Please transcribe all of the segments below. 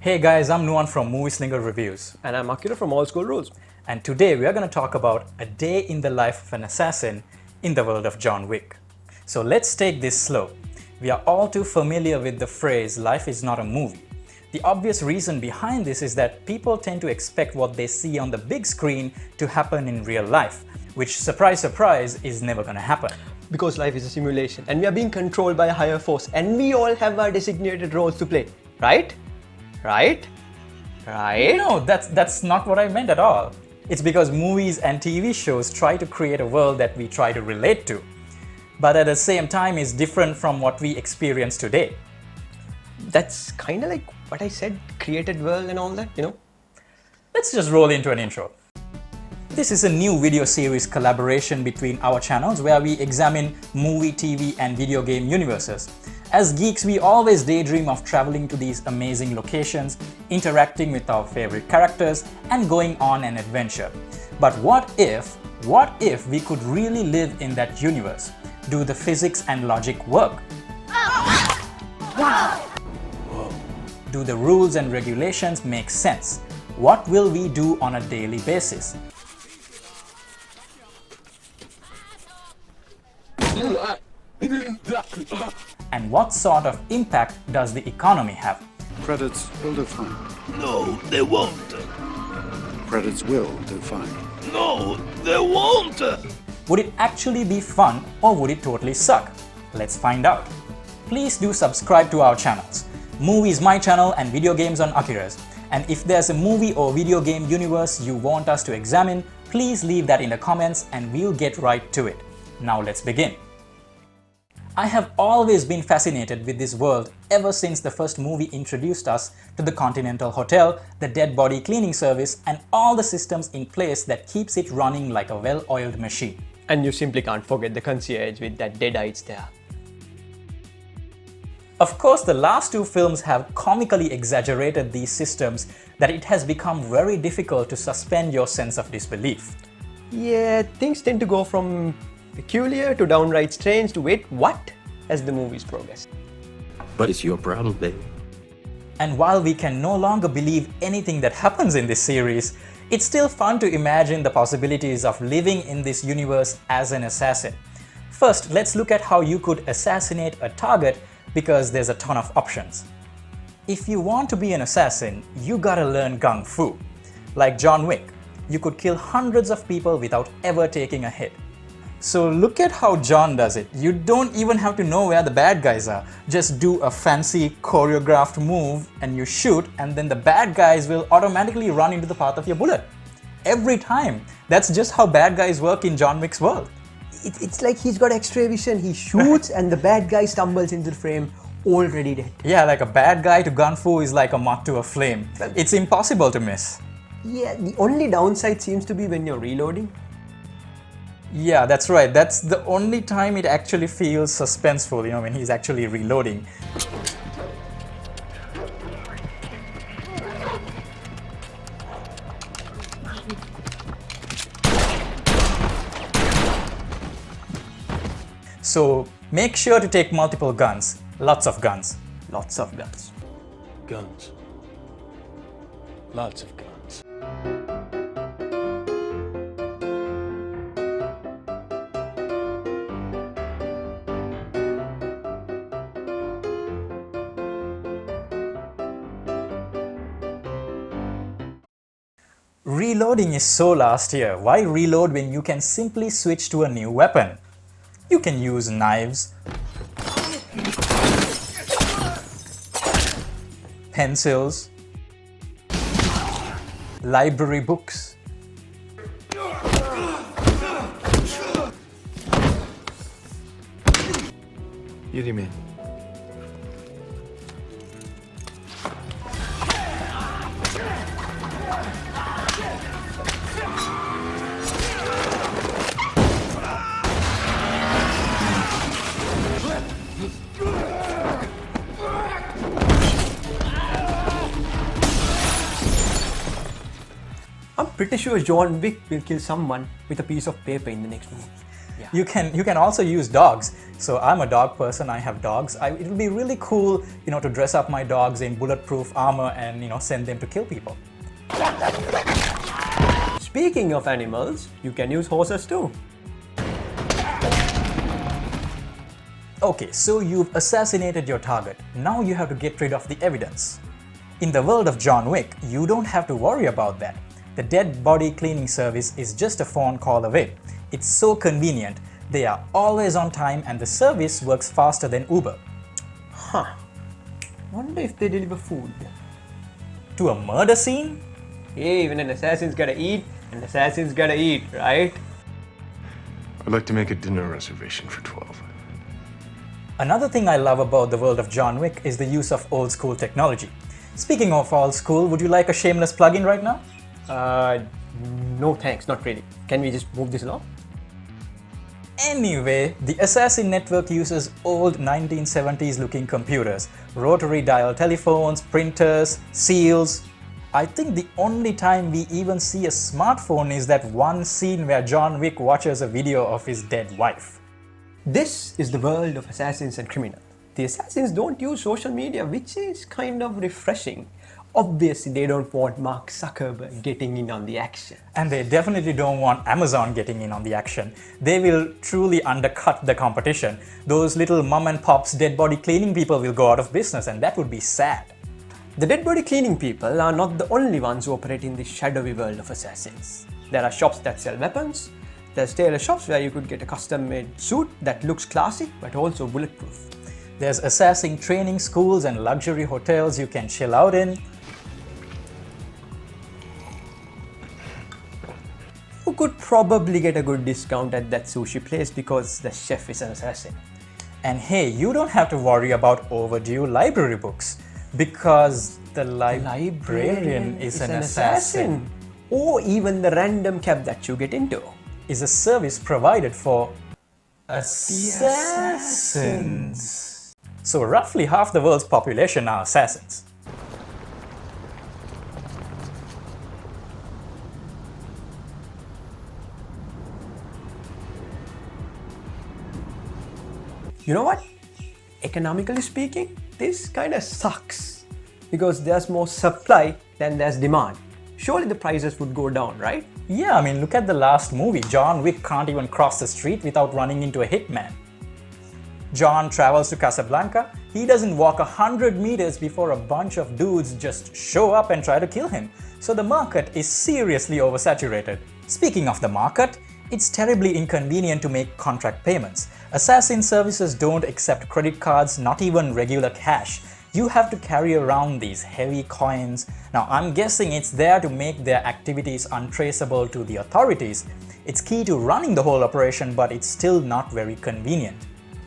Hey guys, I'm Nuan from Reviews. And I'm Akira from All School Rules. And today we are going to talk about a day in the life of an assassin in the world of John Wick. So let's take this slow. We are all too familiar with the phrase, life is not a movie. The obvious reason behind this is that people tend to expect what they see on the big screen to happen in real life, which, surprise, surprise, is never going to happen. Because life is a simulation and we are being controlled by a higher force and we all have our designated roles to play, right? Right? No, that's not what I meant at all. It's because movies and TV shows try to create a world that we try to relate to, but at the same time is different from what we experience today. That's kind of like what I said, created world and all that, you know? Let's just roll into an intro. This is a new video series collaboration between our channels where we examine movie, TV and video game universes. As geeks, we always daydream of traveling to these amazing locations, interacting with our favorite characters and going on an adventure. But what if we could really live in that universe? Do the physics and logic work? Do the rules and regulations make sense? What will we do on a daily basis? And what sort of impact does the economy have? Credits will do fine. No, they won't. Credits will do fine. No, they won't. Would it actually be fun or would it totally suck? Let's find out. Please do subscribe to our channels. Movie is my channel and video games on Akira's. And if there's a movie or video game universe you want us to examine, please leave that in the comments and we'll get right to it. Now let's begin. I have always been fascinated with this world ever since the first movie introduced us to the Continental Hotel, the dead body cleaning service and all the systems in place that keeps it running like a well-oiled machine. And you simply can't forget the concierge with that deadites there. Of course, the last two films have comically exaggerated these systems that it has become very difficult to suspend your sense of disbelief. Yeah, things tend to go from peculiar to downright strange to wait, what? As the movies progress. But it's your problem, baby. And while we can no longer believe anything that happens in this series, it's still fun to imagine the possibilities of living in this universe as an assassin. First, let's look at how you could assassinate a target because there's a ton of options. If you want to be an assassin, you gotta learn Kung Fu. Like John Wick, you could kill hundreds of people without ever taking a hit. So look at how John does it. You don't even have to know where the bad guys are. Just do a fancy choreographed move and you shoot and then the bad guys will automatically run into the path of your bullet. Every time. That's just how bad guys work in John Wick's world. It's like he's got X-ray vision, he shoots and the bad guy stumbles into the frame already dead. Yeah, like a bad guy to Kung Fu is like a moth to a flame. It's impossible to miss. Yeah, the only downside seems to be when you're reloading. Yeah, that's right. That's the only time it actually feels suspenseful, you know, when he's actually reloading. So make sure to take multiple guns. Lots of guns. Lots of guns. Guns. Lots of guns. Reloading is so last year. Why reload when you can simply switch to a new weapon? You can use knives, pencils, library books, Yürüme. I'm pretty sure John Wick will kill someone with a piece of paper in the next movie. You can also use dogs. So I'm a dog person, I have dogs. It would be really cool, to dress up my dogs in bulletproof armor and, send them to kill people. Speaking of animals, you can use horses too. Okay, so you've assassinated your target. Now you have to get rid of the evidence. In the world of John Wick, you don't have to worry about that. The dead body cleaning service is just a phone call away. It's so convenient. They are always on time and the service works faster than Uber. Wonder if they deliver food. To a murder scene? Hey, when an assassin's gotta eat, an assassin's gotta eat, right? I'd like to make a dinner reservation for 12. Another thing I love about the world of John Wick is the use of old school technology. Speaking of old school, would you like a shameless plug-in right now? No thanks, not really. Can we just move this along? Anyway, the Assassin Network uses old 1970s looking computers, rotary dial telephones, printers, seals. I think the only time we even see a smartphone is that one scene where John Wick watches a video of his dead wife. This is the world of assassins and criminals. The assassins don't use social media, which is kind of refreshing. Obviously, they don't want Mark Zuckerberg getting in on the action. And they definitely don't want Amazon getting in on the action. They will truly undercut the competition. Those little mom and pops dead body cleaning people will go out of business, and that would be sad. The dead body cleaning people are not the only ones who operate in the shadowy world of assassins. There are shops that sell weapons. There's tailor shops where you could get a custom-made suit that looks classy but also bulletproof. There's assassin training schools and luxury hotels you can chill out in. You could probably get a good discount at that sushi place because the chef is an assassin. And hey, you don't have to worry about overdue library books because the librarian is an assassin. Or even the random cab that you get into. Is a service provided for assassins. So roughly half the world's population are assassins. You know what? Economically speaking, this kind of sucks because there's more supply than there's demand. Surely the prices would go down, right? Yeah, I mean, look at the last movie. John Wick can't even cross the street without running into a hitman. John travels to Casablanca. He doesn't walk 100 meters before a bunch of dudes just show up and try to kill him. So the market is seriously oversaturated. Speaking of the market, it's terribly inconvenient to make contract payments. Assassin services don't accept credit cards, not even regular cash. You have to carry around these heavy coins. Now, I'm guessing it's there to make their activities untraceable to the authorities. It's key to running the whole operation, but it's still not very convenient.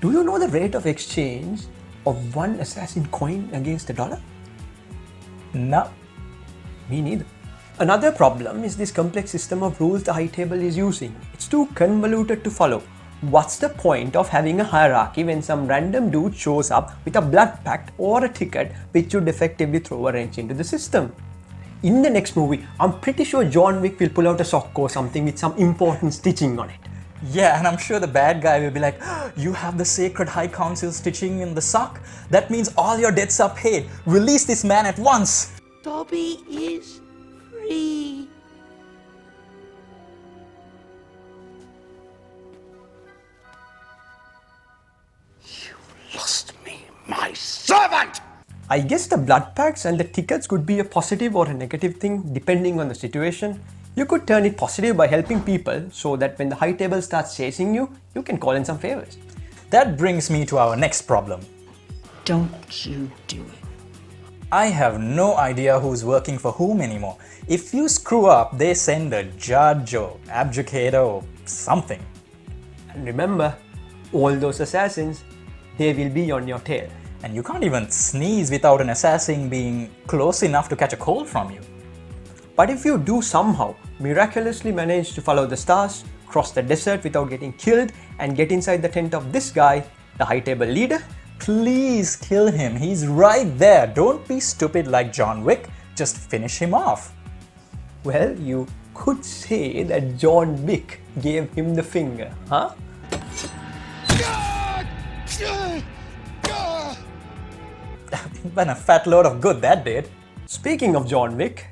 Do you know the rate of exchange of one assassin coin against a dollar? No. Me neither. Another problem is this complex system of rules the high table is using. It's too convoluted to follow. What's the point of having a hierarchy when some random dude shows up with a blood pact or a ticket which would effectively throw a wrench into the system? In the next movie, I'm pretty sure John Wick will pull out a sock or something with some important stitching on it. Yeah, and I'm sure the bad guy will be like, you have the Sacred High Council stitching in the sock? That means all your debts are paid. Release this man at once. Dobby is free. Lost me, my servant! I guess the blood packs and the tickets could be a positive or a negative thing depending on the situation. You could turn it positive by helping people so that when the high table starts chasing you, you can call in some favors. That brings me to our next problem. Don't you do it. I have no idea who's working for whom anymore. If you screw up, they send a judge or abjugator or something. And remember, all those assassins, they will be on your tail. And you can't even sneeze without an assassin being close enough to catch a cold from you. But if you do somehow miraculously manage to follow the stars, cross the desert without getting killed, and get inside the tent of this guy, the high table leader, please kill him. He's right there. Don't be stupid like John Wick. Just finish him off. well, you could say that John Wick gave him the finger, huh? Been a fat load of good that did. Speaking of John Wick,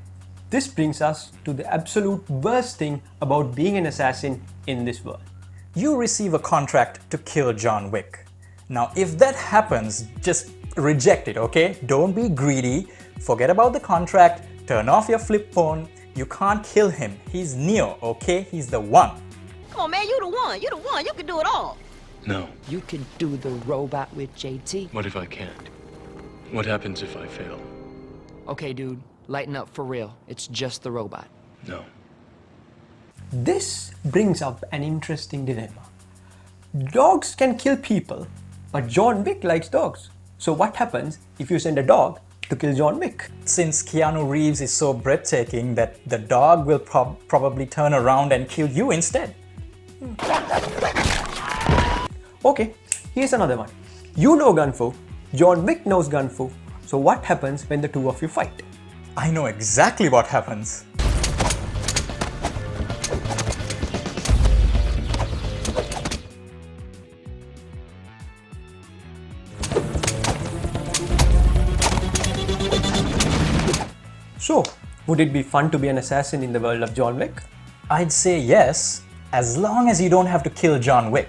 this brings us to the absolute worst thing about being an assassin in this world. You receive a contract to kill John Wick. Now, if that happens, just reject it, okay? Don't be greedy. Forget about the contract. Turn off your flip phone. You can't kill him. He's Neo, okay? He's the one. Come on, man, you the one. You the one. You can do it all. No. You can do the robot with JT. What if I can't? What happens if I fail? Okay, dude, lighten up for real. It's just the robot. No. This brings up an interesting dilemma. Dogs can kill people, but John Wick likes dogs. So what happens if you send a dog to kill John Wick? Since Keanu Reeves is so breathtaking that the dog will probably turn around and kill you instead. Okay, here's another one. You know Gun Fu, John Wick knows Gun Fu, so what happens when the two of you fight? I know exactly what happens. So, would it be fun to be an assassin in the world of John Wick? I'd say yes, as long as you don't have to kill John Wick.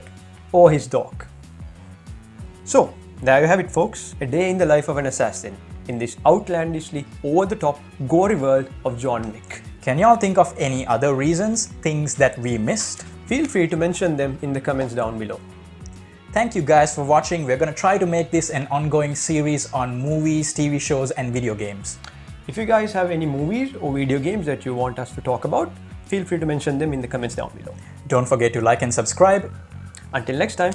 Or his dog? So, there you have it folks, a day in the life of an assassin in this outlandishly over-the-top, gory world of John Wick. Can y'all think of any other reasons, things that we missed? Feel free to mention them in the comments down below. Thank you guys for watching. We're gonna try to make this an ongoing series on movies, TV shows and video games. If you guys have any movies or video games that you want us to talk about, feel free to mention them in the comments down below. Don't forget to like and subscribe. Until next time.